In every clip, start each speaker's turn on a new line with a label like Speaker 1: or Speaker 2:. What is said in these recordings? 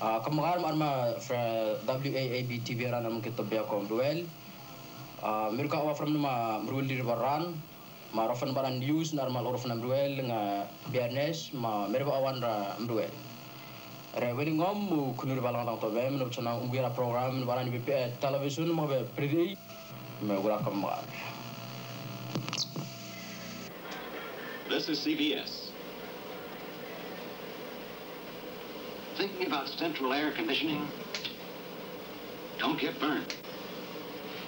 Speaker 1: Kemarin arma fra WAAB TV ran am kita bia kom duel. Mereka awak from nama meruel di baran, ma rofan baran news normal orang from meruel nga biarnes ma mereka awan ra meruel. Reweli ngom kunur balang tang tobe menurut channel ungira program baran di television ma be predi me gura kemarin.
Speaker 2: This is CBS. Thinking about central air conditioning? Don't get burned.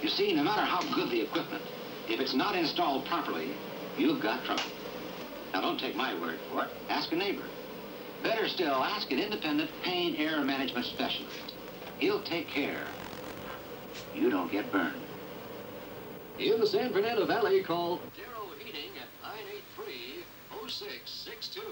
Speaker 2: You see, no matter how good the equipment, if it's not installed properly, you've got trouble. Now, don't take my word for it. Ask a neighbor. Better still, ask an independent pain air management specialist. He'll take care you don't get burned. In the San Fernando Valley, call Zero Heating at 983-0662.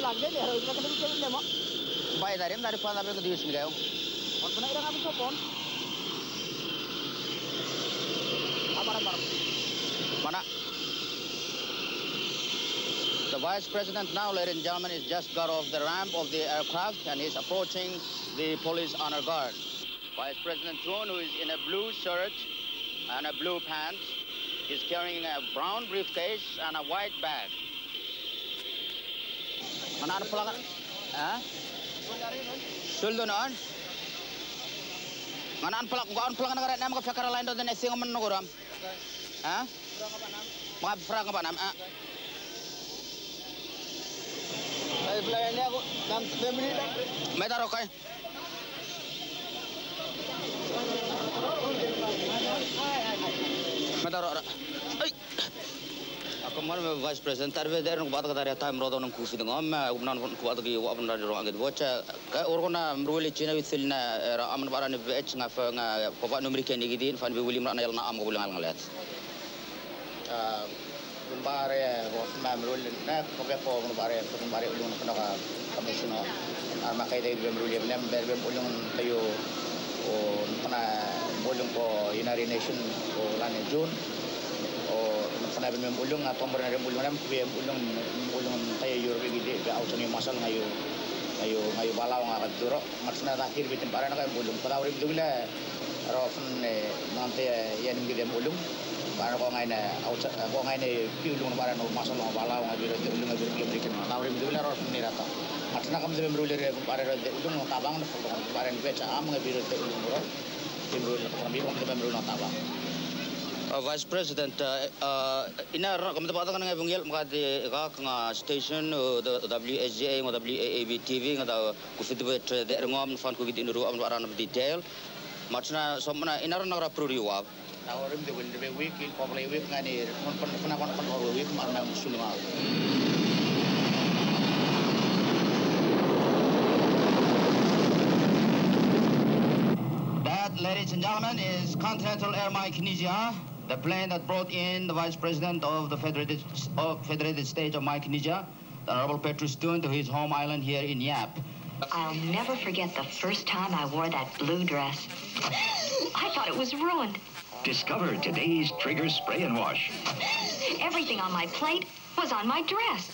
Speaker 3: Lagi deh, harus kita bikin demo.
Speaker 4: Baik dari pan tapi ke dius nggak?
Speaker 3: Pon pernah irang habis pon. Apa?
Speaker 4: Mana? The Vice President now, ladies and gentlemen, is just got off the ramp of the aircraft and is approaching the police honor guard. Vice President Trun, who is in a blue shirt and a blue pants, is carrying a brown briefcase and a white bag. Mana ada pulang? Suldanan. Mana pulang negara nama ke fakir lain dan esing men nogoram. Mga frag apa nam?
Speaker 3: Ay plan ni ako nam family dah.
Speaker 4: May taro kay. May taro. Ay. Ako man Vice President tarve der ng batak dari time rodo ng kusi ng amma umnan ko batak yo apun dari ro agad bocha ka orgona mruli china witil na amn barane vh nga fa nga papa numeriken ni gidin fan be wuli mra na yal na am ko bulang ngalat kumbare was ma mruli na ko be ko kumbare ulung na ka komisyono arma kay dai be mruli nem be ulung tayo o na ulung ko United Nation o lan June o sana ben ulung atau benar ulung nam be ulung tayo Europe gidi be auto ni masal ngayo balaw nga kaduro maksna akhir bitin para na kay ulung para uri bidula rofn nante yan gidi ulung para ko ngay na auto ko ngay na ulung para no masal nga balaw nga biro ulung nga biro American na uri bidula rofn ni rata maksna kam be mruli re para ulung no tabang na para ni becha am nga biro ulung ro biro na biro na tabang. Vice President, ina kami dapat kan ngai bungyel makati ka station the WSGA ngo WAAB TV ngata ku fitbet de ngom fan ku gidin ru am aran detail matna somna ina ran ra pruriwa tawarim de will be week in probably week ngani kon week marna musulma. That, ladies and gentlemen, is Continental Air Micronesia, the plane that brought in the Vice President of the Federated States of Micronesia, the Honorable Petrus Tun, to his home island here in Yap.
Speaker 5: I'll never forget the first time I wore that blue dress. I thought it was ruined.
Speaker 6: Discover today's Trigger Spray and Wash.
Speaker 5: Everything on my plate was on my dress.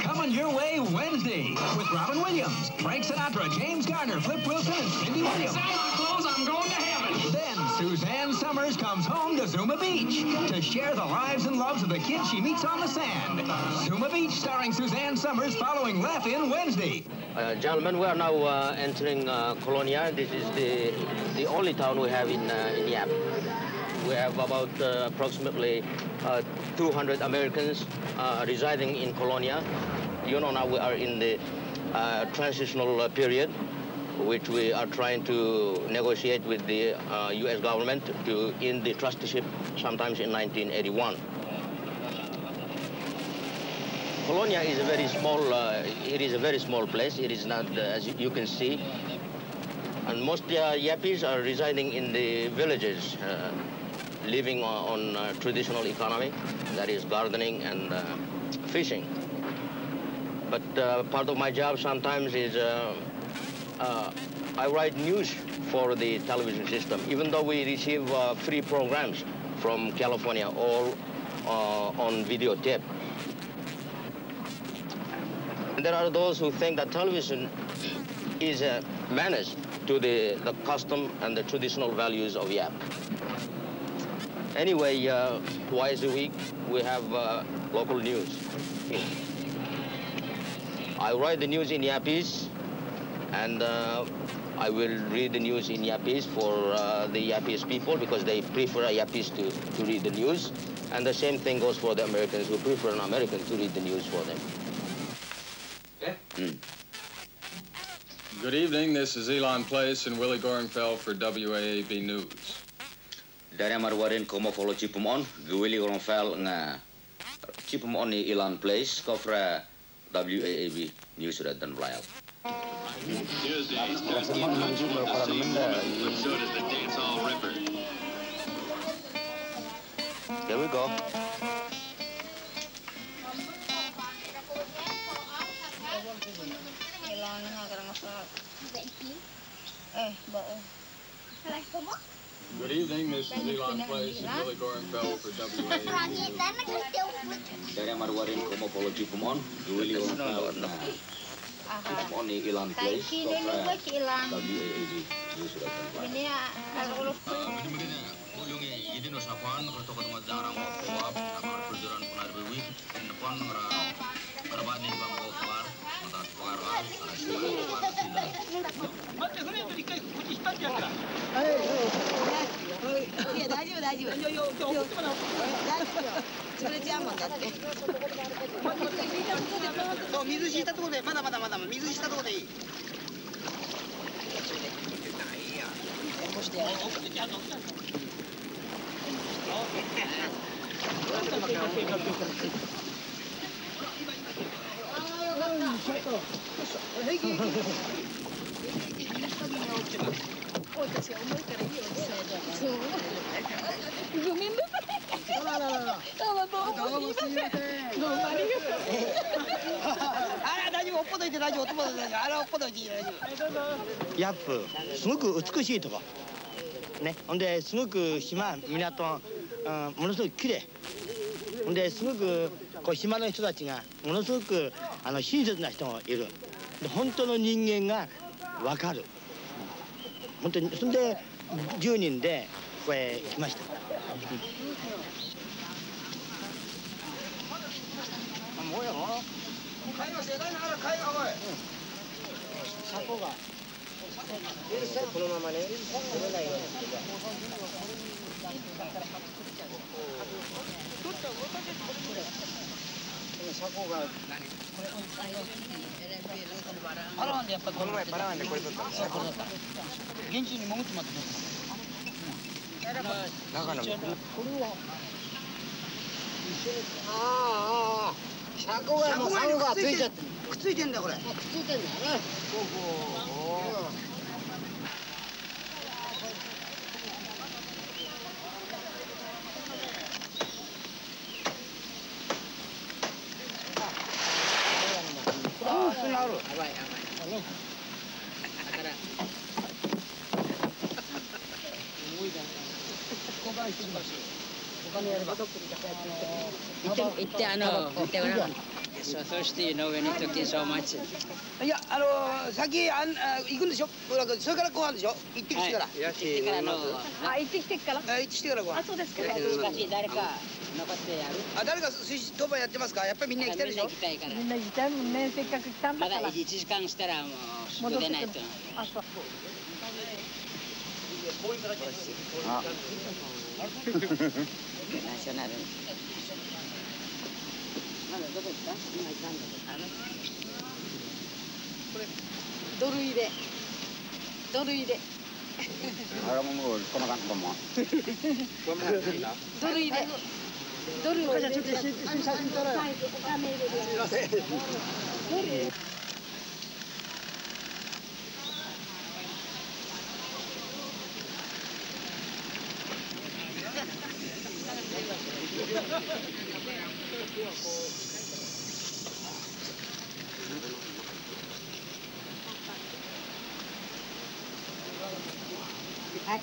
Speaker 6: Coming your way Wednesday with Robin Williams, Frank Sinatra, James Garner, Flip Wilson, and Cindy Williams.
Speaker 7: Sell my clothes, I'm going to heaven.
Speaker 6: Then Suzanne Summers comes home to Zuma Beach to share the lives and loves of the kids she meets on the sand. Zuma Beach, starring Suzanne Summers, following Laugh-In Wednesday.
Speaker 7: Gentlemen, we are now entering Colonia. This is the only town we have in Yap. We have about approximately 200 Americans residing in Colonia. You know, now we are in the transitional period, which we are trying to negotiate with the U.S. government to end the trusteeship sometimes in 1981. Colonia is a very small, it is a very small place. It is not, as you can see, and most Yappies are residing in the villages, living on traditional economy, that is gardening and fishing. But part of my job sometimes is I write news for the television system, even though we receive free programs from California, all on videotape. And there are those who think that television is a menace to the custom and the traditional values of Yap. Anyway, twice a week we have local news. I write the news in Yappies, and I will read the news in Yappies for the Yappies people because they prefer Yappies to read the news. And the same thing goes for the Americans who prefer an American to read the news for them.
Speaker 8: Good evening. This is Elon Place and Willie Goringfeld for WAAB News.
Speaker 9: Dari marwarin komo follow chipum on, Willie Goringfeld nga chipum on ni Elon Place kofra WAAB News dan Blayal.
Speaker 2: Tuesdays, just so does the dance hall ripper.
Speaker 7: Here we go.
Speaker 8: Good evening. This is Elon Place and Willie Goringfeld for WAAB.
Speaker 9: Dari marwarin komo follow chipum on, Willie Goringfeld nga chipum on ni Elon Place kofra WAAB News dan Blayal. Ini nosapan kalau tokoh darang waktuab nama perjuangan punar bewi depan ngara karbani bang waktuar mata sekolah ada semua tidak. Macam mana yang dikai kunci stajak lah? Iya, dah je. Yo. Sudah jam dah. So, mizu shita tu deh, mana. Mizu shita tu deh.
Speaker 3: やっぱすごく美しいとこね。ほんですごく島港ものすごく綺麗。ほんですごくこう島の人たちがものすごく親切な人がいる。で本当の人間がわかる。本当にそんで10人でこれ来ました。もうやろ。会話してないなら会話おい。車庫がこのままね取れないようにしてください。車庫がパラワンでやっぱこの前パラワンでこれ取った車庫だった現地に潜ってまって中のこれはああ車庫がもう竿がついちゃってくっついてんだこれくっついてんだよねある。やばい。だから。行ってごらん。
Speaker 10: so thirsty, you know, when you're talking so much.
Speaker 3: いや、先行くんでしょ。それからご飯でしょ。行ってきてから。
Speaker 10: 行ってきてからの。
Speaker 11: あ、行ってきてから。
Speaker 3: 行ってきてからご飯。
Speaker 11: あ、そうですか。
Speaker 10: しかし誰か残ってやる。
Speaker 3: あ、誰か寿司当番やってますか。やっぱりみんな行きたいでしょ。
Speaker 10: みんな行きたいから。
Speaker 11: みんな行きたいもんね。せっかく来たんだから。
Speaker 10: まだ1時間したらもうすぐ出ないと。
Speaker 11: あ、そう。
Speaker 10: あ。ナショナル。まだどこ行った？今行ったんだけど。
Speaker 11: これドル入れ。ドル入れ。
Speaker 9: Ahora vamos con la cama.
Speaker 11: ドル入れ。ドルを入れて。はい。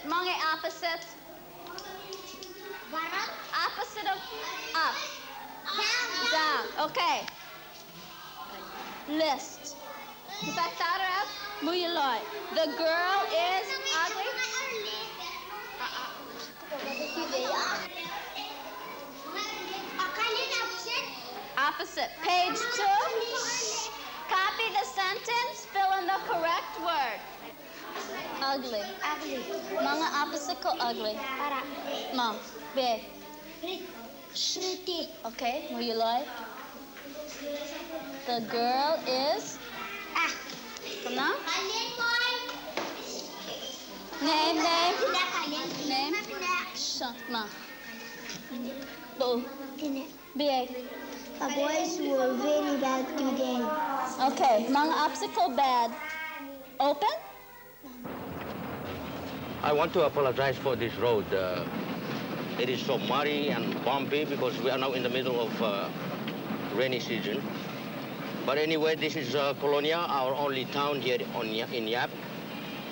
Speaker 11: Mga opposites. Opposite of up. Down. Okay. List. The girl is ugly. Opposite. Page 2. Copy the sentence. Fill in the correct word. Ugly.
Speaker 12: Ugly.
Speaker 11: Mga opposite ko ugly.
Speaker 12: Para.
Speaker 11: Mom. Big.
Speaker 12: Pretty.
Speaker 11: Okay. Muyuloy. The girl is. Ano? Name. Name. Ma. Big.
Speaker 12: The boys were very bad today.
Speaker 11: Okay. Mga obstacle bad. Open?
Speaker 7: I want to apologize for this road. It is so muddy and bumpy because we are now in the middle of rainy season. But anyway, this is Colonia, our only town here in Yap.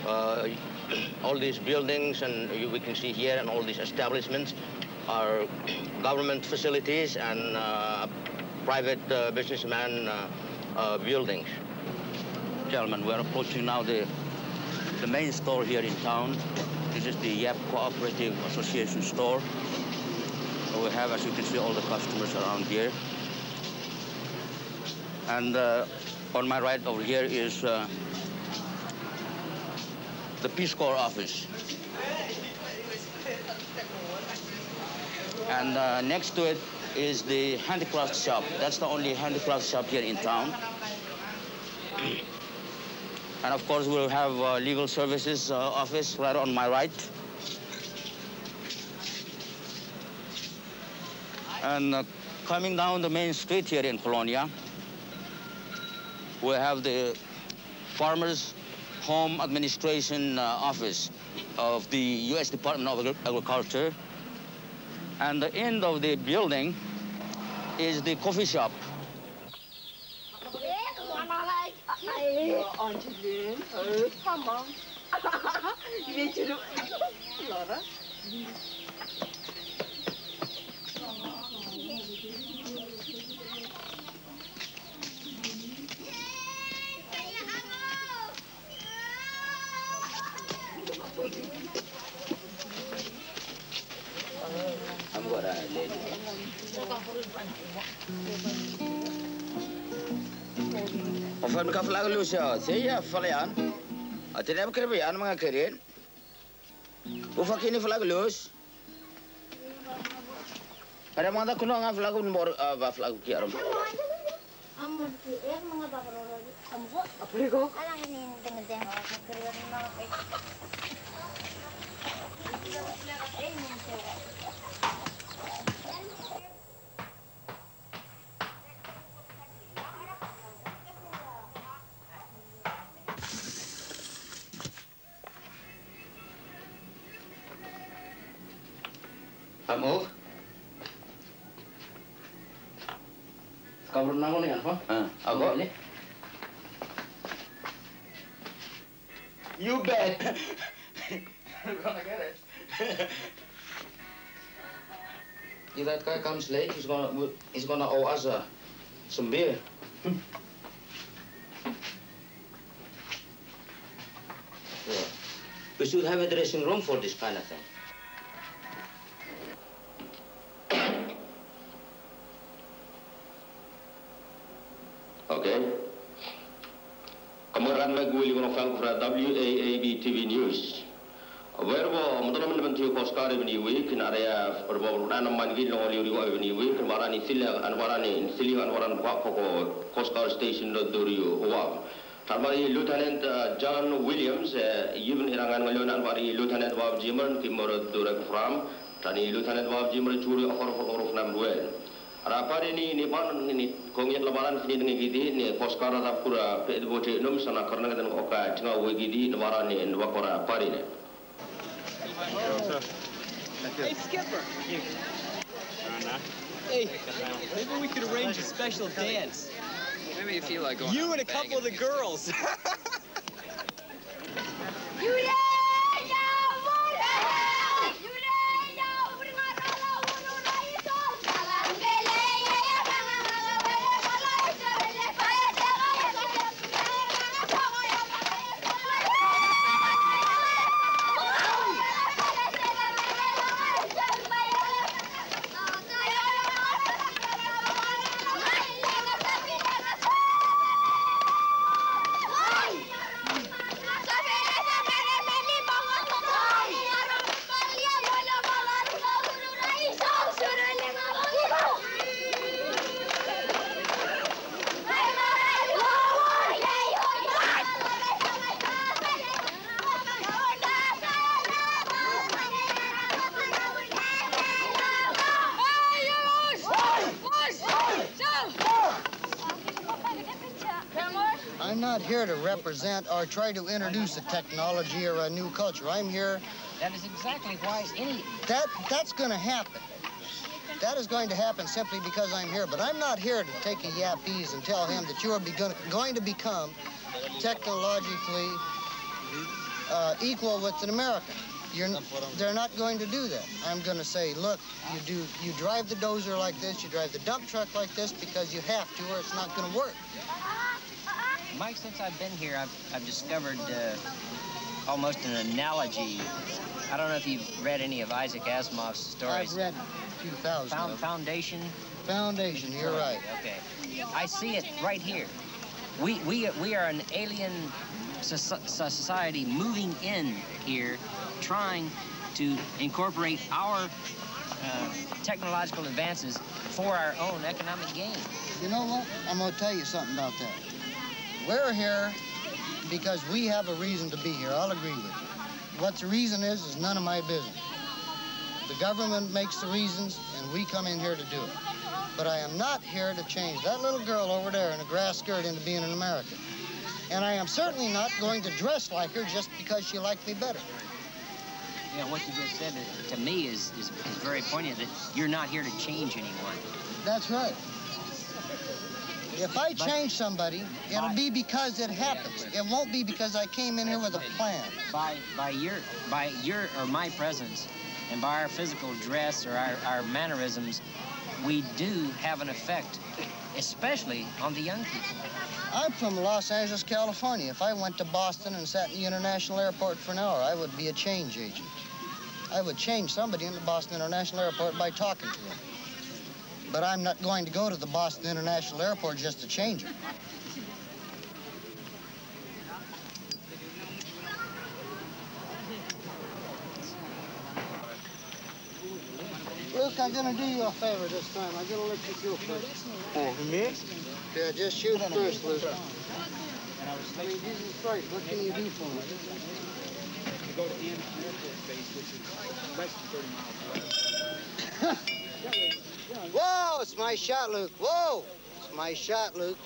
Speaker 7: All these buildings and we can see here and all these establishments are government facilities and private businessman buildings. Gentlemen, we're approaching now the main store here in town. This is the Yap Cooperative Association store. We have, as you can see, all the customers around here. And on my right over here is the Peace Corps office. And next to it is the handicraft shop. That's the only handicraft shop here in town. And of course, we'll have legal services office right on my right. And coming down the main street here in Colonia, we have the Farmers Home Administration Office of the U.S. Department of Agriculture. And the end of the building is the coffee shop.
Speaker 11: Angelin, tamam. Geçirim. Laura.
Speaker 9: I'm gonna lady. Ofan ka flag loose ya, saya falayan. Atin am kerbian mga kerin. Ufak ini flag loose. Pada mga kuno nga flag unbor ba flag kiaram.
Speaker 12: Amor tu, mga bakaroro. Amor.
Speaker 11: Apa itu?
Speaker 12: Alang ini dengan kerja mga
Speaker 1: Kamu? Kamu nang ni apa?
Speaker 9: Ako? You bet.
Speaker 1: I'm gonna get it.
Speaker 9: If that guy comes late, he's gonna owe us some beer. Yeah. We should have a dressing room for this kind of thing.
Speaker 13: Okay. Kemudian lagi willing to for WAAB TV News. Whereby, mungkin teman-teman tiup Oscar ini week, area berbauran nama ini long liuri ini week, kemarin anwaran pokok Oscar Station duriu wow. Tamari Lieutenant John Williams, even irangan ngalion anwari Lieutenant Bob Jimmer timur durek from, tani Lieutenant Bob Jimmer curi okor namruel. Rapar ini pan ini kongiat lebaran sini dengan gidi ni Oscar atap pura pedboce num sana karena kita oka cenga wegidi lebaran ni dua kora pari ni.
Speaker 14: Hey, Skipper. Hey, maybe we could arrange a special dance.
Speaker 15: Maybe you feel like going.
Speaker 14: You and a couple of the girls.
Speaker 3: I'm not here to represent or try to introduce a technology or a new culture. I'm here.
Speaker 10: That is exactly why
Speaker 3: That's going to happen. That is going to happen simply because I'm here. But I'm not here to take a yappies and tell him that you are going to become technologically equal with an American. They're not going to do that. I'm going to say, look, you drive the dozer like this, you drive the dump truck like this because you have to, or it's not going to work.
Speaker 10: Mike, since I've been here, I've discovered almost an analogy. I don't know if you've read any of Isaac Asimov's stories.
Speaker 3: I've read 2,000.
Speaker 10: Foundation?
Speaker 3: Foundation, you're right.
Speaker 10: Okay. I see it right here. We are an alien society moving in here, trying to incorporate our technological advances for our own economic gain.
Speaker 3: You know what? I'm going to tell you something about that. We're here because we have a reason to be here. I'll agree with you. What the reason is none of my business. The government makes the reasons, and we come in here to do it. But I am not here to change that little girl over there in a grass skirt into being an American. And I am certainly not going to dress like her just because she liked me better.
Speaker 10: You know, what you just said to me is very poignant, that you're not here to change anyone.
Speaker 3: That's right.
Speaker 16: If I change somebody, it'll be because it happens. It won't be because I came in here with a plan.
Speaker 10: By your or my presence, and by our physical dress or our mannerisms, we do have an effect, especially on the young people.
Speaker 16: I'm from Los Angeles, California. If I went to Boston and sat in the International Airport for an hour, I would be a change agent. I would change somebody in the Boston International Airport by talking to them. But I'm not going to go to the Boston International Airport just to change them. Luke, I'm gonna do you a favor this time. I'm gonna let you shoot first.
Speaker 3: Me?
Speaker 16: Yeah, just shoot first, Luke. I mean, Jesus Christ, what can you do for me?
Speaker 17: To go to Anderson Air Force Base, which is less than 30 miles away.
Speaker 16: Whoa, it's my shot, Luke. Whoa, it's my shot, Luke.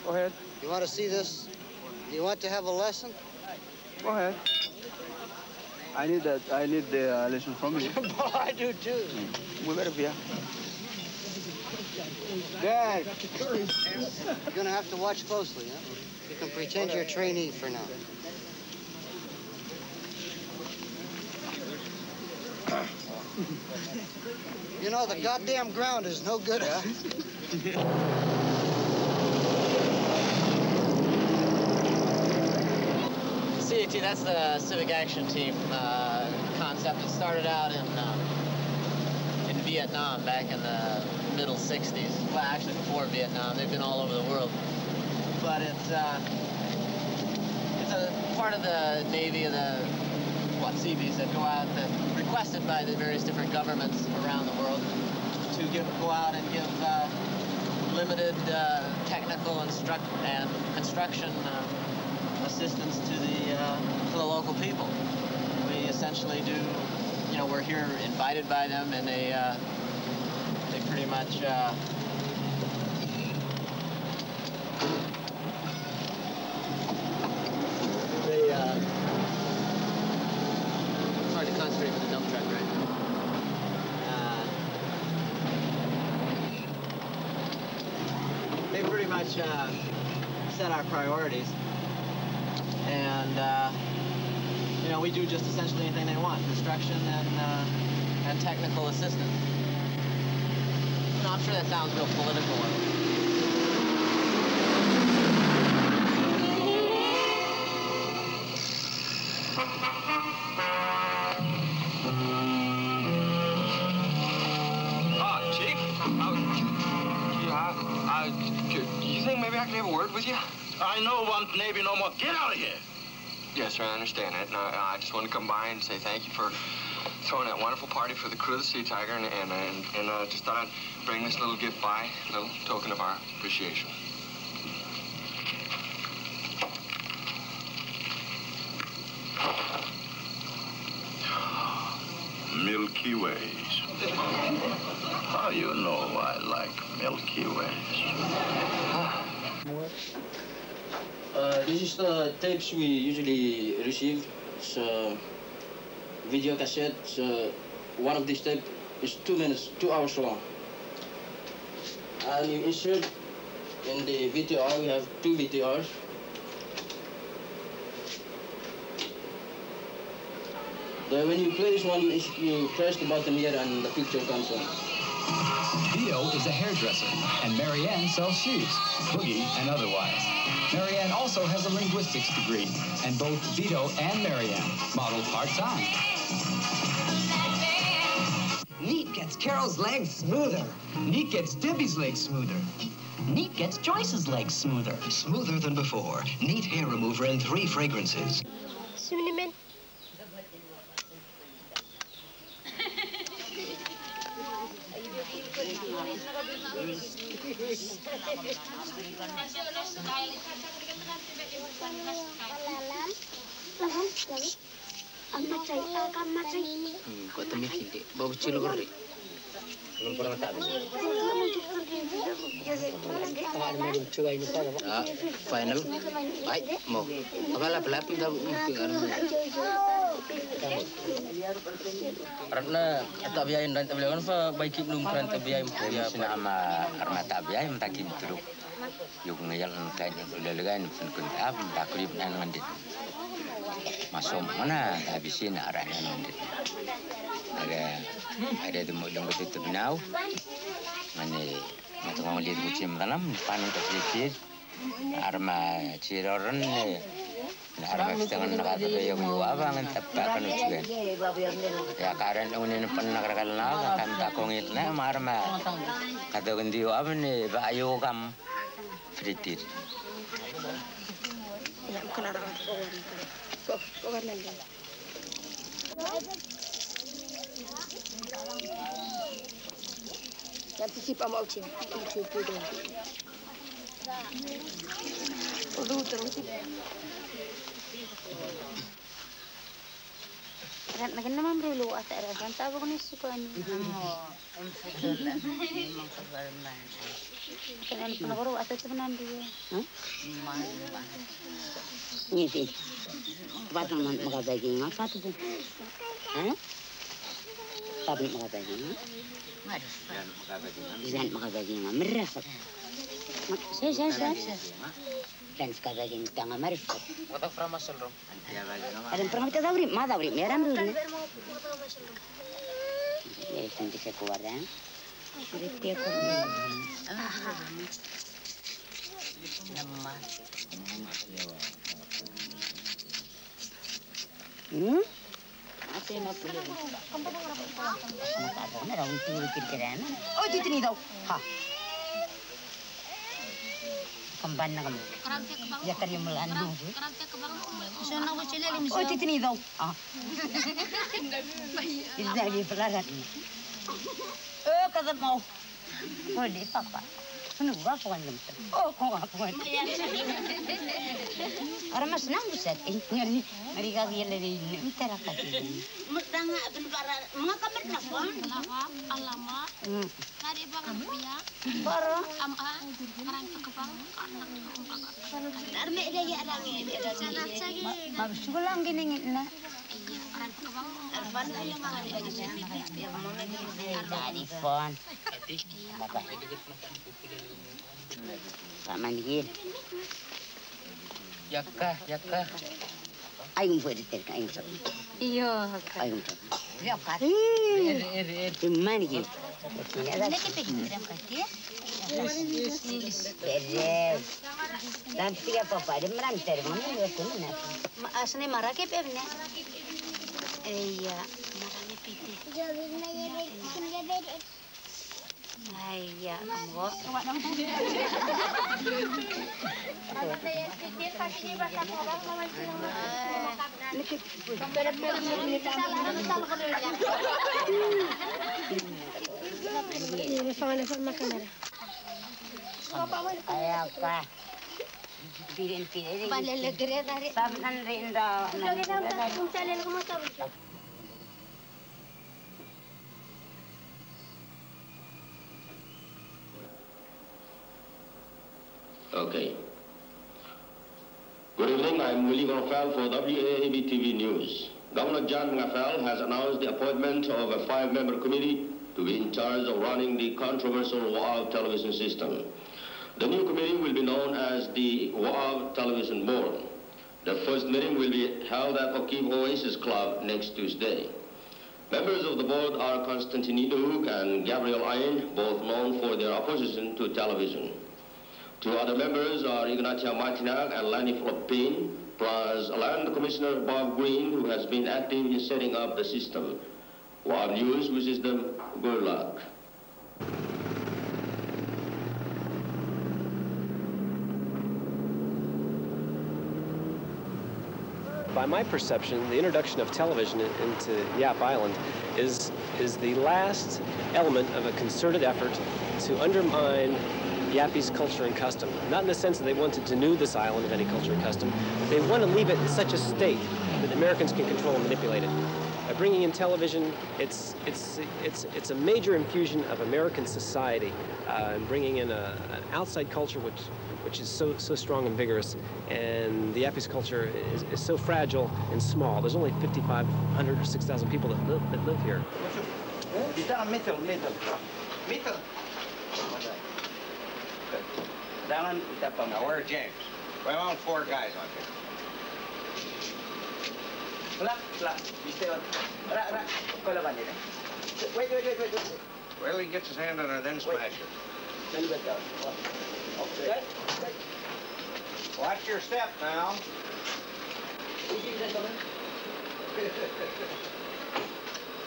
Speaker 3: Go ahead.
Speaker 16: You want to see this? You want to have a lesson?
Speaker 3: Go ahead. I need the lesson from you.
Speaker 16: Well, I do too.
Speaker 3: We better be.
Speaker 16: Dad, you're gonna have to watch closely, huh? You can pretend you're a trainee for now. You know, the goddamn ground is no good, huh?
Speaker 18: CAT, that's the Civic Action Team concept. It started out in Vietnam back in the middle 60s. Well, actually before Vietnam. They've been all over the world. But it's a part of the Navy of the Seabees that go out, that requested by the various different governments around the world to go out and give limited technical and construction assistance to the local people. We essentially do, you know, we're here invited by them, and they pretty much it's hard to concentrate with the dump truck right now. They pretty much set our priorities. And, you know, we do just essentially anything they want, construction and technical assistance. No, I'm sure that sounds real political.
Speaker 19: Chief, do you think maybe I can have a word with you?
Speaker 20: I know one Navy no more. Get out of here.
Speaker 19: Yes, sir, I understand that. And I just want to come by and say thank you for throwing that wonderful party for the crew of the Sea Tiger, and just thought I'd bring this little gift by, a little token of our appreciation.
Speaker 20: Milky Ways. How you know I like Milky Ways?
Speaker 1: This is the tapes we usually receive. It's a video cassette. One of these tapes is 2 hours long. And you insert in the VTR, we have 2 VTRs. When you play this one, you press the button here and the picture comes on.
Speaker 6: Vito is a hairdresser, and Marianne sells shoes, boogie and otherwise. Marianne also has a linguistics degree, and both Vito and Marianne model part-time.
Speaker 21: Neat gets Carol's legs smoother.
Speaker 6: Neat gets Debbie's legs smoother.
Speaker 21: Neat gets Joyce's legs smoother. Smoother than before. Neat hair remover in 3 fragrances.
Speaker 12: Cinnamon.
Speaker 1: Final. Ay, mo. Kapalap-lap daw karena tabiyain dan tabiyain fa baiki nung kan tabiyain
Speaker 3: Sina ama armata biay mtakin turuk.
Speaker 4: Yung ngayon kain ulalagan kun ab takrib nan ngandit. Masom mana habisin aran ngandit. Ada demo long betul benau. Mane matang lihat kucing dalam panen kecil arma ciroran arma setengah nakata yang abang tapakan ujian. Ya karen unin penakal naga kan takongit na arma kata gandio apa nih bayu kam fritir.
Speaker 12: Nanti si Pak mau ucin, dong. Aduh, terus. Makin naman dulu ata rasan tabo ko ni suko ni. Kan penagoro ata sebenarnya dia. Ngiti. Patang magabagi ngapa tu? Tapi magabagi ngapa? Jangan magabagi ngapa merasa. Saya. Dan sekali tangan merifat.
Speaker 4: Kata frama selrom.
Speaker 12: Ada pernah kita tahu mana tahu merah dulu. Ya nanti saya keluar ya. Seperti aku. Apa yang nak pilih? Mata apa? Nak orang tua kira-kira. Oh, itu ni tahu. Ha. Kemban na kamu. Ya kan yang melandu. Oh, itu ni tahu. Ah. Ini lagi pelarat. Kata mau. Oh, di papa. Mana gua kawan jam. Oh, kau kawan. Orang mas senang buset. Ngeri kaki lagi mitera kaki.
Speaker 22: Mutanga benara mengakabar nafon. Alamat. Kari bangan punya.
Speaker 12: Baru.
Speaker 22: Ama. Orang kekepang. Arme dia ya rangi.
Speaker 12: Mabuk sulang gini na.
Speaker 22: Orang kekepang. Arfan yang mana dia.
Speaker 12: Dari phone. Bapak. Pak Mandir.
Speaker 4: Yakka.
Speaker 12: Ayung buat diterka ayung.
Speaker 22: Iya.
Speaker 12: Ayung.
Speaker 22: Siap kan?
Speaker 12: Gimana gitu?
Speaker 22: Ini kita kirim kasih.
Speaker 12: Beres. Nanti apa ada merantar mana ya tu mana?
Speaker 22: Asne marah ke pevne. Iya, marahnya piti. Iya, ambo.
Speaker 12: Ayaka. Pirin.
Speaker 22: Balik legere dari.
Speaker 12: Saban rinda.
Speaker 13: Okay. Good evening, I'm Willie Gonfal for WAAB TV News. Governor John Ngafal has announced the appointment of a 5-member committee to be in charge of running the controversial WAAB television system. The new committee will be known as the WAAB Television Board. The first meeting will be held at O'Keefe Oasis Club next Tuesday. Members of the board are Konstantin Inuk and Gabriel Ayn, both known for their opposition to television. Two other members are Ignatia Martinag and Lanny Floppin, plus Land Commissioner Bob Green, who has been active in setting up the system. WAAB News wishes them good luck.
Speaker 23: By my perception, the introduction of television into Yap Island is the last element of a concerted effort to undermine Yapese culture and custom. Not in the sense that they want to denude this island of any culture and custom. They want to leave it in such a state that Americans can control and manipulate it. By bringing in television, it's a major infusion of American society, and bringing in an outside culture which is so strong and vigorous, and the Yapese culture is so fragile and small. There's only 5,500 or 6,000 people that live here.
Speaker 10: Now, where's James? We want 4 guys on here. Wait. Wait till he gets his hand on her, then smash her. Okay. Watch your step now.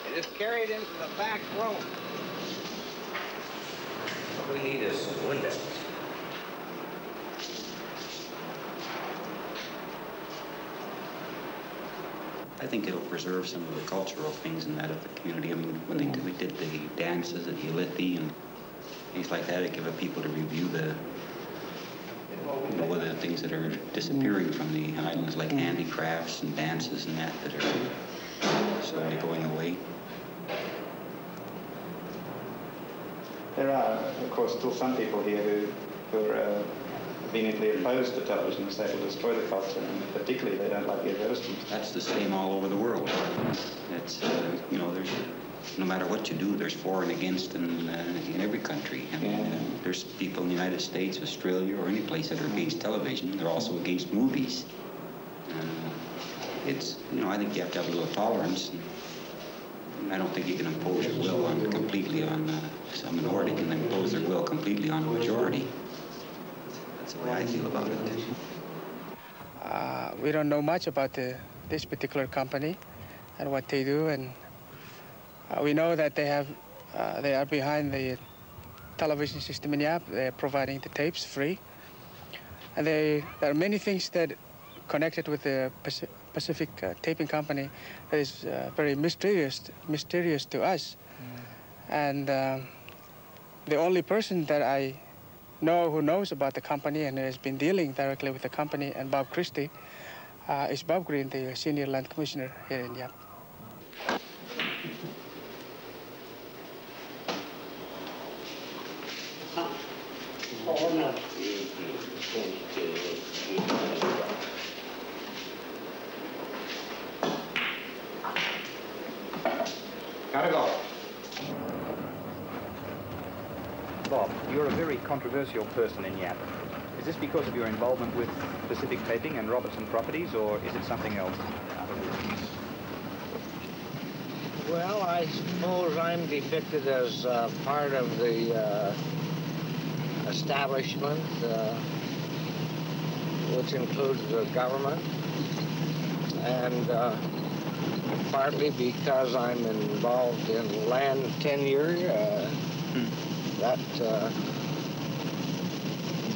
Speaker 10: And just carry it into the back room. What we need is some windows.
Speaker 2: I think it'll preserve some of the cultural things in that of the community. I mean, when we did the dances at Ulithi and things like that, it gave people to review the things that are disappearing from the islands, like handicrafts and dances and that are slowly going away.
Speaker 5: There are, of course, still some people here who are vehemently opposed to television and say it will destroy the culture, and particularly they don't like the advertisements.
Speaker 2: That's the same all over the world. It's, there's, no matter what you do, there's for and against in every country. I mean, there's people in the United States, Australia, or any place that are against television. They're also against movies. It's, I think you have to have a little tolerance. I don't think you can impose your will completely on a minority can impose their will completely on a majority. That's the way I feel about it.
Speaker 8: We don't know much about this particular company and what they do, and we know that they are behind the television system in Yap. They're providing the tapes free, and there are many things that connected with the Pacific Taping Company that is very mysterious to us. And the only person that I know who knows about the company and has been dealing directly with the company and Bob Christie is Bob Green, the Senior Land Commissioner here in Yap.
Speaker 10: Gotta go.
Speaker 5: Bob, you're a very controversial person in Yap. Is this because of your involvement with Pacific Taping and Robertson Properties, or is it something else?
Speaker 10: Well, I suppose I'm depicted as part of the establishment, which includes the government, and partly because I'm involved in land tenure, that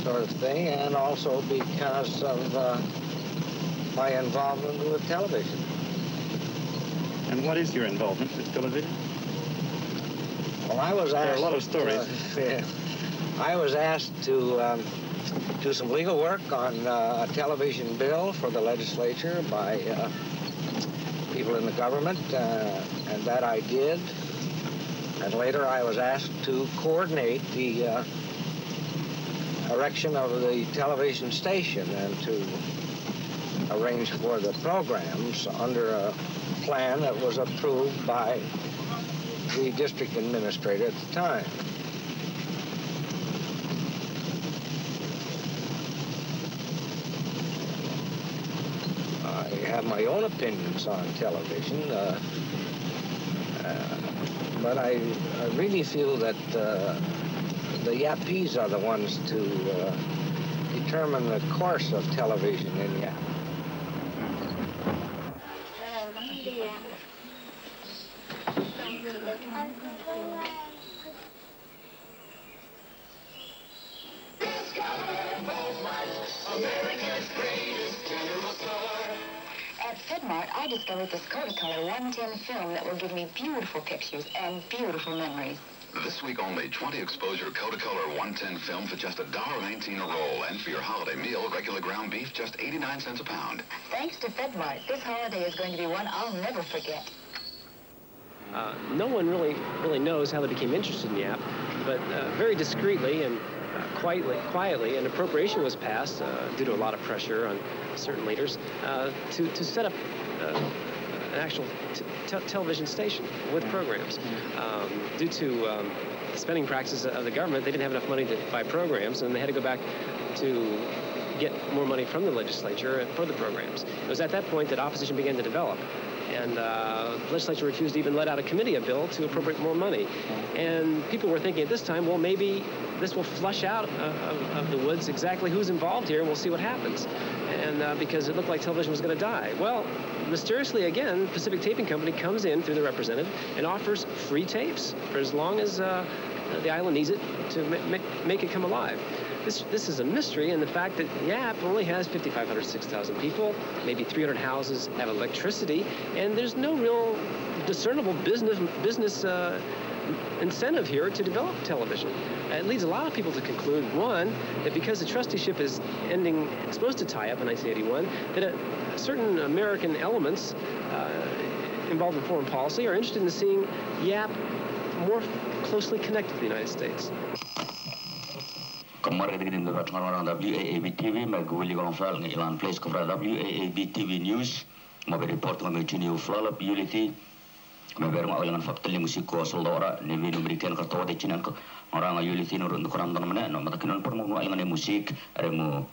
Speaker 10: sort of thing, and also because of my involvement with television.
Speaker 5: And what is your involvement with television?
Speaker 10: Well, I was asked...
Speaker 5: There are a lot of stories.
Speaker 10: I was asked to do some legal work on a television bill for the legislature by people in the government, and that I did. And later I was asked to coordinate the erection of the television station and to arrange for the programs under a plan that was approved by the district administrator at the time. I have my own opinions on television, but I really feel that the Yapese are the ones to determine the course of television in Yap.
Speaker 24: At FedMart, I discovered this Kodacolor 110 film that will give me beautiful pictures and beautiful memories.
Speaker 25: This week only, 20 exposure Kodacolor 110 film for just $1.19 a roll. And for your holiday meal, regular ground beef, just 89 cents a pound.
Speaker 24: Thanks to FedMart, this holiday is going to be one I'll never forget.
Speaker 23: No one really knows how they became interested in Yap, but very discreetly and quietly, an appropriation was passed due to a lot of pressure on certain leaders to set up an actual television station with programs. Due to spending practices of the government, they didn't have enough money to buy programs, and they had to go back to get more money from the legislature for the programs. It was at that point that opposition began to develop. And the legislature refused to even let out a committee a bill to appropriate more money. And people were thinking at this time, well, maybe this will flush out of the woods exactly who's involved here, and we'll see what happens. And because it looked like television was going to die. Well, mysteriously, again, Pacific Taping Company comes in through the representative and offers free tapes for as long as the island needs it to make it come alive. This is a mystery, and the fact that Yap only has 5,500, 6,000 people, maybe 300 houses have electricity, and there's no real discernible business incentive here to develop television. It leads a lot of people to conclude, one, that because the trusteeship is supposed to tie up in 1981, that certain American elements involved in foreign policy are interested in seeing Yap more closely connected to the United States.
Speaker 7: Kemarin kita dengar orang WAAB TV, mereka orang file ni ilan place kepada WAAB TV News, mereka report mengenai Junior Flalap Unity, mereka orang ilan fakta ni musiko seldora, ni video American kata di Cina orang Unity nurut untuk orang mana, no mata kinan pun mau ilan musik, ada mau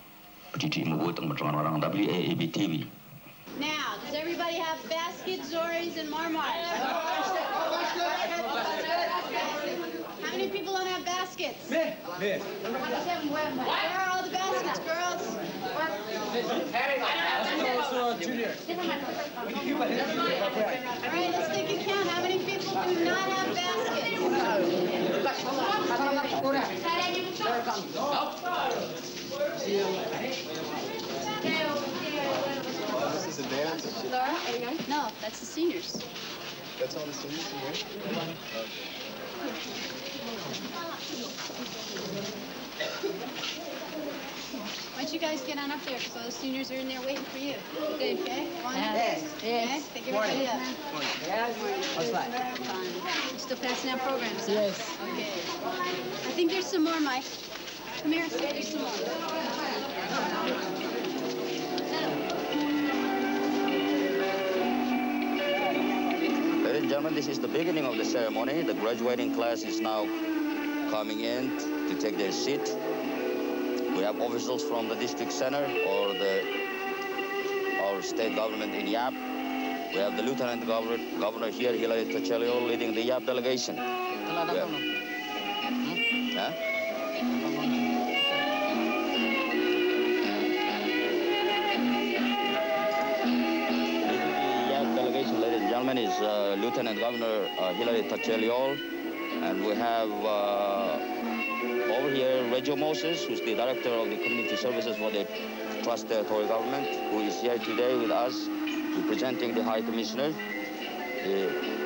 Speaker 7: cici mau buat dengan orang WAAB TV.
Speaker 9: Now, does everybody have baskets, Zoris, and marmars? How many people don't have baskets? Me. Where are all the baskets, girls?
Speaker 17: Junior.
Speaker 9: All right, let's take a count. How many people do not have baskets?
Speaker 17: This is a dance?
Speaker 9: Laura? No, that's the seniors.
Speaker 17: That's all the seniors in here?
Speaker 9: Why don't you guys get on up there, because all the seniors are in there waiting for you. Okay? One?
Speaker 12: Yes.
Speaker 9: Okay? Pick everybody up.
Speaker 12: Yes. What's that?
Speaker 9: You still passing out programs, huh?
Speaker 12: Yes.
Speaker 9: Okay. I think there's some more, Mike. Come here, there's some more.
Speaker 7: Ladies and gentlemen, this is the beginning of the ceremony. The graduating class is now coming in to take their seat. We have officials from the district center or our state government in Yap. We have the lieutenant governor here, Hilary Tachelio, leading the Yap delegation. Ladies and gentlemen, is Lieutenant Governor Hilary Tachelio, and we have over here Regio Moses, who's the director of the community services for the Trust Territory Government, who is here today with us, representing the High Commissioner,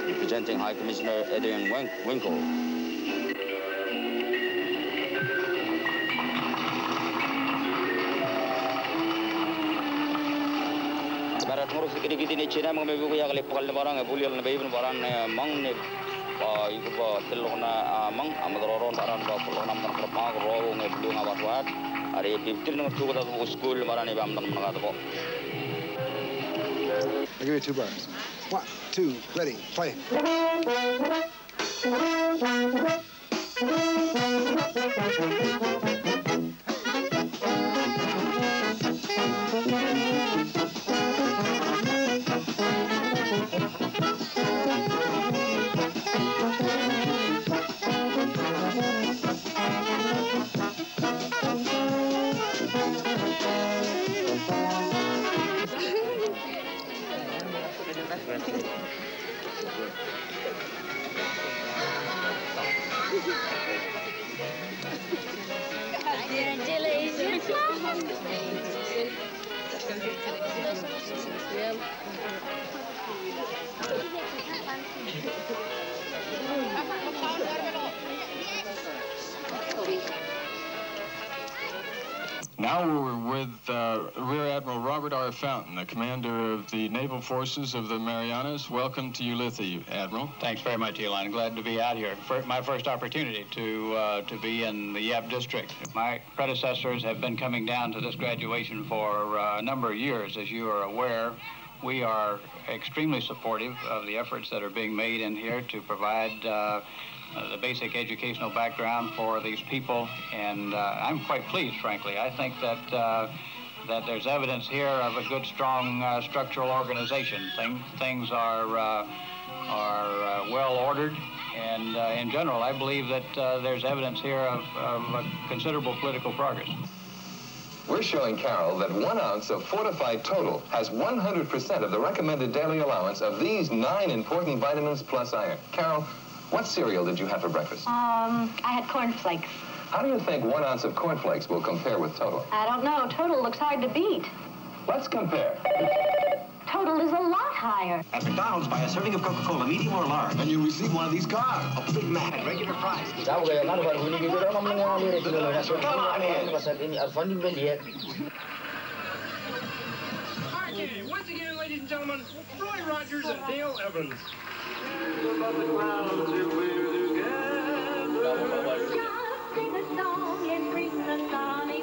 Speaker 7: representing High Commissioner Adrian Winkle. Ngurus sedikit ini Cina mengambil buku yang lepal barang, bulial nabi pun barang mang ne, ibu bawa telurna mang, amadoron barang bawa telurna mang kerap roh ngai bulu ngawat wat, hari 15 nomor 2 kat buku school barang ni bamdan mengat ko.
Speaker 17: I'll give you 2 bars. 1, 2, ready, play.
Speaker 11: Now we're with Rear Admiral Robert R. Fountain, the commander of the Naval Forces of the Marianas. Welcome to Ulithi, Admiral.
Speaker 14: Thanks very much, Eli. Glad to be out here. My first opportunity to be in the Yap district. My predecessors have been coming down to this graduation for a number of years. As you are aware, we are extremely supportive of the efforts that are being made in here to provide the basic educational background for these people, and I'm quite pleased, frankly. I think that that there's evidence here of a good, strong structural organization. Things are well ordered, and in general, I believe that there's evidence here of considerable political progress.
Speaker 15: We're showing Carol that 1 ounce of fortified total has 100% of the recommended daily allowance of these 9 important vitamins plus iron. Carol, what cereal did you have for breakfast?
Speaker 24: I had cornflakes.
Speaker 15: How do you think 1 ounce of cornflakes will compare with total?
Speaker 24: I don't know. Total looks hard to beat.
Speaker 15: Let's compare.
Speaker 24: Total is a lot higher.
Speaker 21: At McDonald's, buy a serving of Coca-Cola, medium or large, and you receive one of these cards, a Big Mac at regular price.
Speaker 17: Come on in. Once again, ladies and gentlemen, Roy Rogers and Dale Evans.
Speaker 24: Sing a song and bring the sunny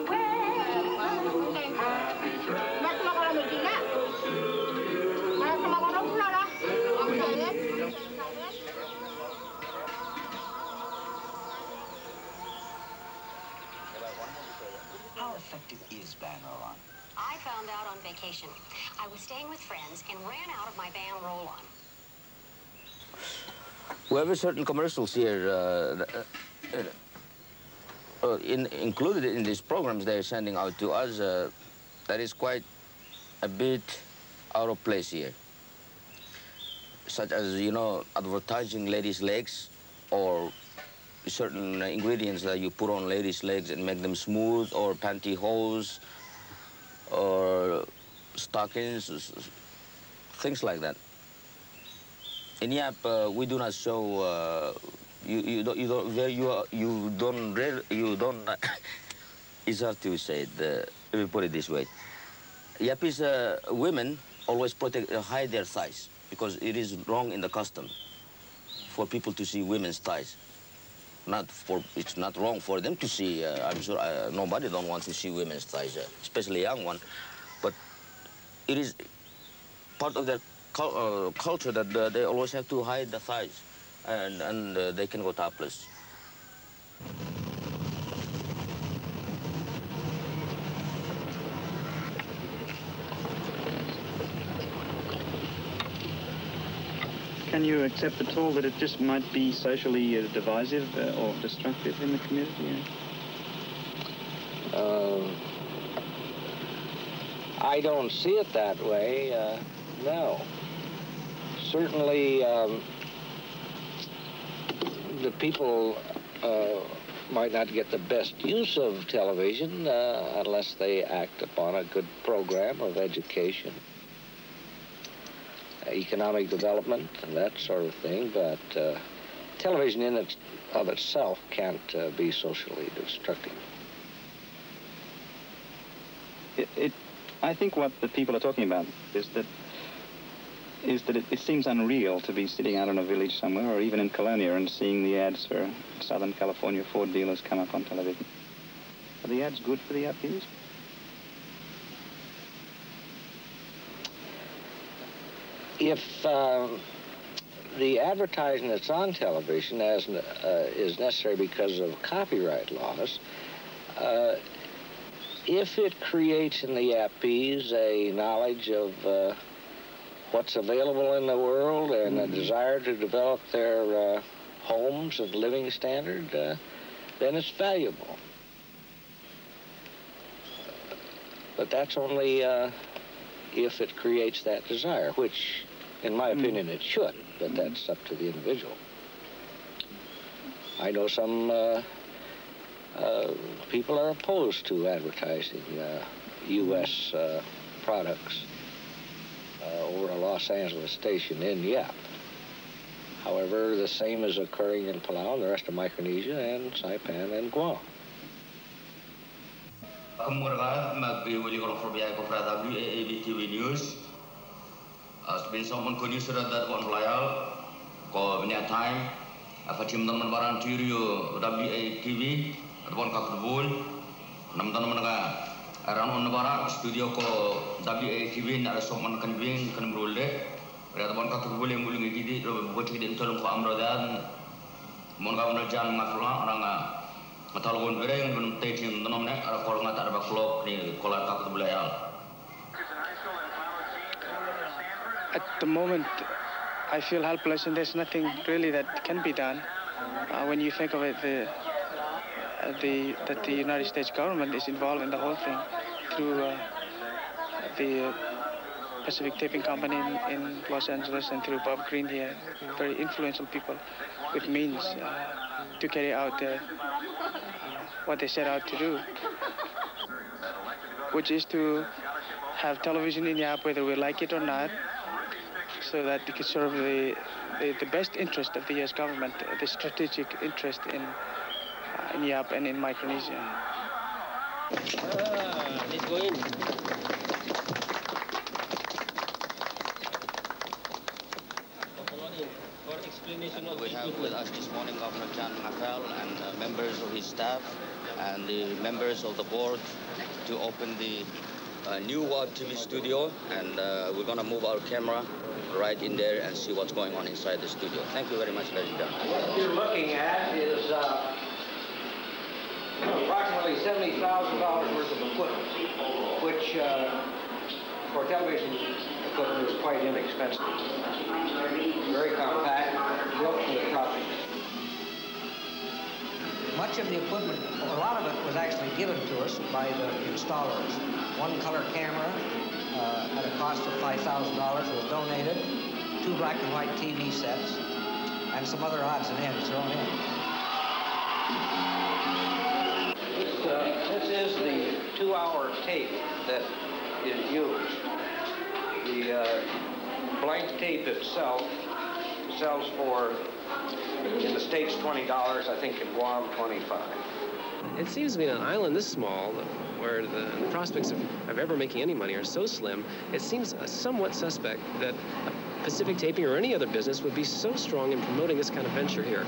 Speaker 21: How effective is Ban Roll-On?
Speaker 24: I found out on vacation. I was staying with friends and ran out of my Ban Roll-On.
Speaker 16: We have certain commercials here included in these programs they're sending out to us that is quite a bit out of place here. Such as, you know, advertising ladies' legs or certain ingredients that you put on ladies' legs and make them smooth, or pantyhose or stockings, things like that. In YAP, we do not show. You don't. It's hard to say it. Let me put it this way. Yapese women always hide their thighs because it is wrong in the custom for people to see women's thighs. It's not wrong for them to see. I'm sure nobody don't want to see women's thighs, especially young one. But it is part of their culture that they always have to hide the thighs, and they can go topless.
Speaker 5: Can you accept at all that it just might be socially divisive or destructive in the community?
Speaker 18: I don't see it that way, no. Certainly, the people might not get the best use of television unless they act upon a good program of education, economic development, and that sort of thing, but television in of itself can't be socially destructive.
Speaker 5: I think what the people are talking about is that it seems unreal to be sitting out in a village somewhere, or even in Colonia, and seeing the ads for Southern California Ford dealers come up on television. Are the ads good for the Yapese?
Speaker 18: If the advertising that's on television is necessary because of copyright laws, if it creates in the Yapese a knowledge of what's available in the world and a desire to develop their homes and living standard, then it's valuable. But that's only if it creates that desire, which, in my opinion, it should, but that's up to the individual. I know some people are opposed to advertising U.S. products over a Los Angeles station in Yap. However, the same is occurring in Palau and the rest of Micronesia and Saipan and Guam.
Speaker 16: Goedemorgen, met Willy voor WAAB TV News. Als ben someone kon nieuws dat van Vlaal, ko banyak time, apa teman-teman baran turio WAAB TV, ada pun kakubul, teman-teman mereka
Speaker 7: Around on bara studio ko WATV na soman kan bing kan brulde. Rada bon ka tu boleh mulung gidi buat gidi tolong ko amrodan. Mon ka mon jan ngafla orang matalgon bereng mun teting nom ne ara kol ngata ada klok ni kolar ka tu boleh al.
Speaker 8: At the moment, I feel helpless, and there's nothing really that can be done. When you think of it, that the United States government is involved in the whole thing through the Pacific Taping Company in Los Angeles and through Bob Green here, very influential people with means to carry out what they set out to do, which is to have television in Yap whether we like it or not, so that it can serve the best interest of the U.S. government, the strategic interest in Yap and in Micronesia.
Speaker 23: Let's go in.
Speaker 16: We have with us this morning Governor John McCall and members of his staff and the members of the board to open the new TV studio, and we're going to move our camera right in there and see what's going on inside the studio. Thank you very much, ladies and gentlemen.
Speaker 18: What you're looking at is approximately $70,000 worth of equipment, which for television equipment is quite inexpensive. Very compact, built to the top.
Speaker 1: Much of the equipment, a lot of it was actually given to us by the installers. One color camera at a cost of $5,000 was donated, 2 black and white TV sets, and some other odds and ends thrown in.
Speaker 18: This is the 2-hour tape that is used. The blank tape itself sells for, in the States, $20, I think in Guam, $25.
Speaker 23: It seems to be an island this small, where the prospects of ever making any money are so slim, it seems somewhat suspect that Pacific Taping or any other business would be so strong in promoting this kind of venture here.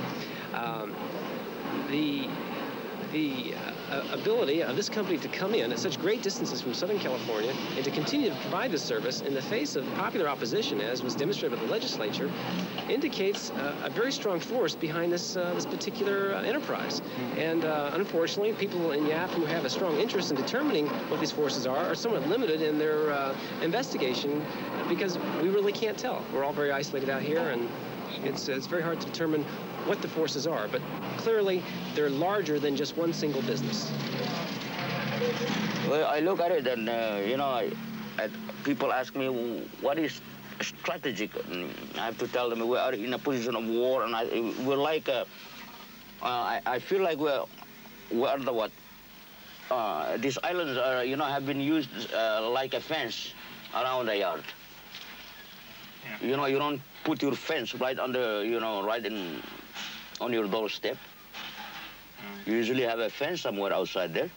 Speaker 23: The ability of this company to come in at such great distances from Southern California and to continue to provide this service in the face of popular opposition, as was demonstrated by the legislature, indicates a very strong force behind this particular enterprise. And unfortunately, people in Yap who have a strong interest in determining what these forces are somewhat limited in their investigation, because we really can't tell. We're all very isolated out here, and it's very hard to determine what the forces are, but clearly they're larger than just one single business.
Speaker 16: Well, I look at it and, people ask me, what is strategic? And I have to tell them we are in a position of war, and we're like, I feel like we are the what? These islands are, have been used like a fence around the yard. Yeah. You don't put your fence right under, right on your doorstep. You usually have a fence somewhere outside there.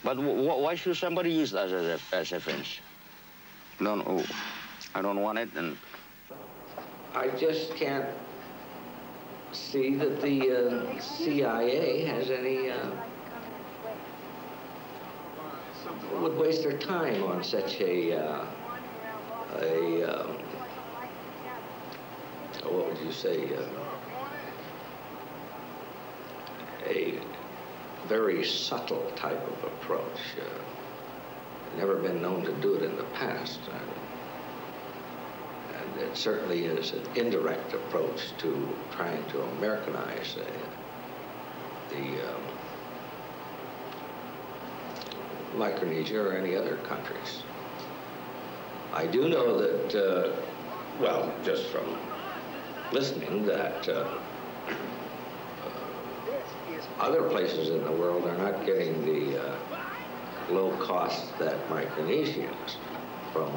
Speaker 16: But why should somebody use that as a fence? No, I don't want it. And
Speaker 18: I just can't see that the CIA has any would waste their time on such what would you say, a very subtle type of approach. Never been known to do it in the past. And it certainly is an indirect approach to trying to Americanize the Micronesia or any other countries. I do know that, well, just from listening, that other places in the world are not getting the low cost that Micronesia is from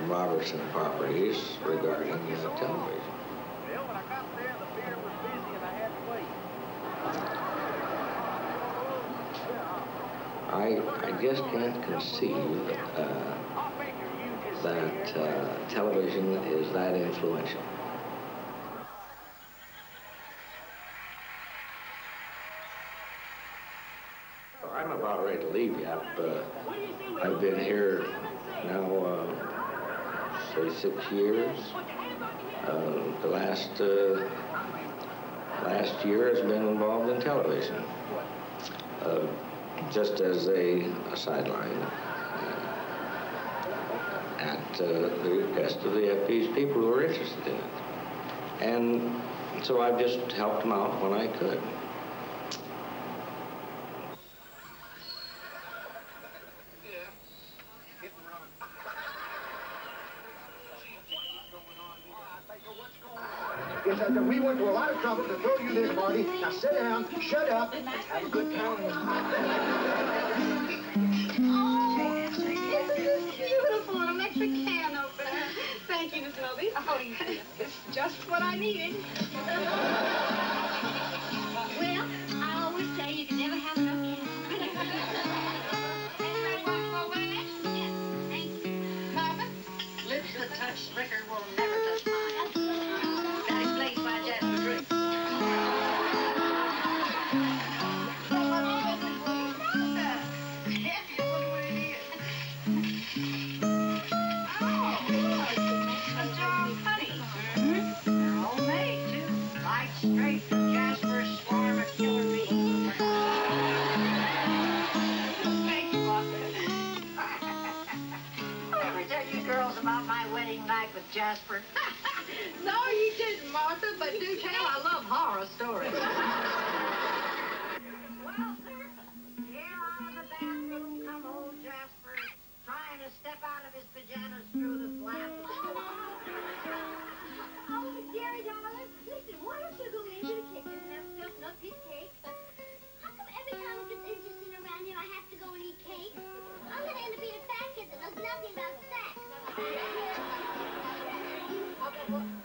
Speaker 18: Robertson Properties regarding television. I just can't conceive that television is that influential. believe Yap. I've been here now, say 6 years. The last year has been involved in television, just as a sideline. At the request of the FP's people who were interested in it. And so I've just helped them out when I could.
Speaker 3: It's as if we went to a lot of trouble to throw you this party. Now sit down, shut up, and have a good time.
Speaker 9: Beautiful electric can opener. Thank you, Miss Moby. Oh, it's just what I needed.
Speaker 22: Well, I always say you can never have enough cans. Anybody want more wine? Yes, thank you.
Speaker 12: Papa, lips that touch liquor will never touch mine. That explains why Jasper drinks.
Speaker 22: Straight from Jasper's swarm of killer bees.
Speaker 12: Thank you, Papa. I ever tell you girls about my wedding night with Jasper?
Speaker 9: No, you didn't, Martha, but do tell. I love horror stories.
Speaker 12: Well, sir, here out of the bathroom come old Jasper, trying to step out of his pajamas through the flap.
Speaker 22: Oh, Jerry, darling, listen, why don't you go into the kitchen and have Phil milk his cake? How come every time it gets interesting around here, I have to go and eat cake? I'm going to end up being a fat kid that knows nothing about the facts.